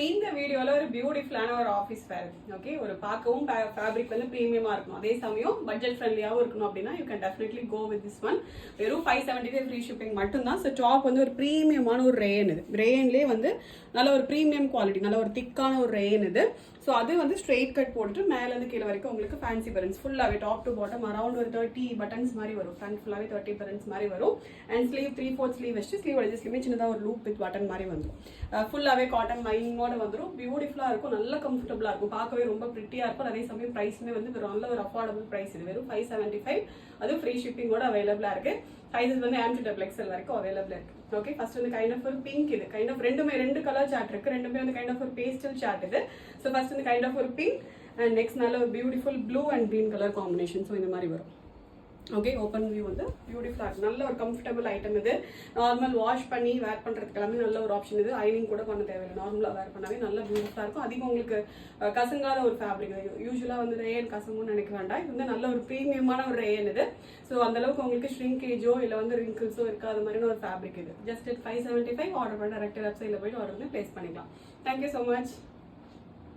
இந்த வீடியோல ஒரு பியூட்டிஃபுல்லான ஒரு ஆஃபீஸ் வேர். ஓகே, ஒரு பார்க்கவும் ஃபேப்ரிக் வந்து ப்ரீமியமா இருக்கும், அதே சமயம் பட்ஜெட் ஃப்ரெண்ட்லியாகவும் இருக்கணும் அப்படின்னா you can definitely go with this one. வெறும் 575 ஃப்ரீ ஷிப்பிங் மட்டும்தான். ஸோ டாப் வந்து ஒரு ப்ரீமியமான ஒரு ரேயன். இது ரேயன்லேயே வந்து நல்ல ஒரு ப்ரீமியம் குவாலிட்டி, நல்ல ஒரு திக்கான ஒரு ரேயன் இது. ஸோ அது வந்து ஸ்ட்ரெயிட் கட் போட்டுட்டு மேலேருந்து கீழே வரைக்கும் உங்களுக்கு ஃபேன்சி பட்டன்ஸ் ஃபுல்லாகவே டாப் டு பாட்டம் அரௌண்ட் ஒரு 30 பட்டன்ஸ் மாதிரி வரும். ஃப்ரண்ட் ஃபுல்லாகவே 30 பட்டன்ஸ் மாதிரி வரும். அண்ட் ஸ்லீவ் 3/4 ஸ்லீவ் வச்சு ஸ்லீவ் அடிச்சு சின்னதாக ஒரு லூப் வித் பட்டன் மாதிரி வந்துடும். ஃபுல்லாகவே காட்டன் மைனோட வந்துடும். பியூட்டிஃபுல்லாக இருக்கும், நல்ல கம்ஃபர்டபுளாக இருக்கும், பார்க்கவே ரொம்ப ப்ரிட்டியாக இருக்கும். அதே சமயம் ப்ரைஸுமே வந்து நல்ல ஒரு அஃபோர்டபுள் ப்ரைஸ். இது வெறும் 575, அதுவும் ஃப்ரீ ஷிப்பிங்கோட அவைலபிளாக இருக்கு. சைஸஸ் வந்து M to XL வரைக்கும் அவைலபிளாக இருக்கு. ஓகே, ஃபர்ஸ்ட் வந்து கைண்ட் ஆஃப் ஒரு பிங்க். இது கைண்ட் ஆஃப் ரெண்டு கலர் சார்ட் இருக்கு, ரெண்டுமே வந்து கைண்ட் ஆஃப் ஒரு பேஸ்டல் சார்ட் இது. ஸோ ஃபர்ஸ்ட் வந்து கைண்ட் ஆஃப் ஒரு பிங்க் அண்ட் நெக்ஸ்ட் நல்ல ஒரு beautiful blue and green colour combination. So இந்த மாதிரி வரும். ஓகே, ஓப்பன் வியூ வந்து பியூட்டிஃபுல்லாக இருக்கும், நல்ல ஒரு கம்ஃபர்டபுள் ஐட்டம் இது. நார்மல் வாஷ் பண்ணி வேர் பண்ணுறதுக்கு எல்லாமே நல்ல ஒரு ஆப்ஷன் இது. ஐனிங் கூட பண்ண தேவையில்லை, நார்மலாக வேர் பண்ணாவே நல்ல பியூட்டிஃபுல்லாக இருக்கும். அதிகம் உங்களுக்கு கசங்காத ஒரு ஃபேப்ரிக். யூஸ்வலாக வந்து ரேயன் கசங்கும்னு நினைக்க வேண்டாம், இது வந்து நல்ல ஒரு ப்ரீமியமான ஒரு ரேயன் இது. ஸோ அந்தளவுக்கு உங்களுக்கு ஷ்ரிங்கேஜோ இல்லை வந்து ரிங்கிள்ஸோ இருக்காத மாதிரியான ஒரு ஃபேப்ரிக் இது. ஜஸ்ட் 575 ஆர்டர் பண்ண டேரக்ட் வெப்சைட்டில் போய்ட்டு ஆர்டர் பண்ணி ப்ளேஸ் பண்ணிக்கலாம். Thank you so much.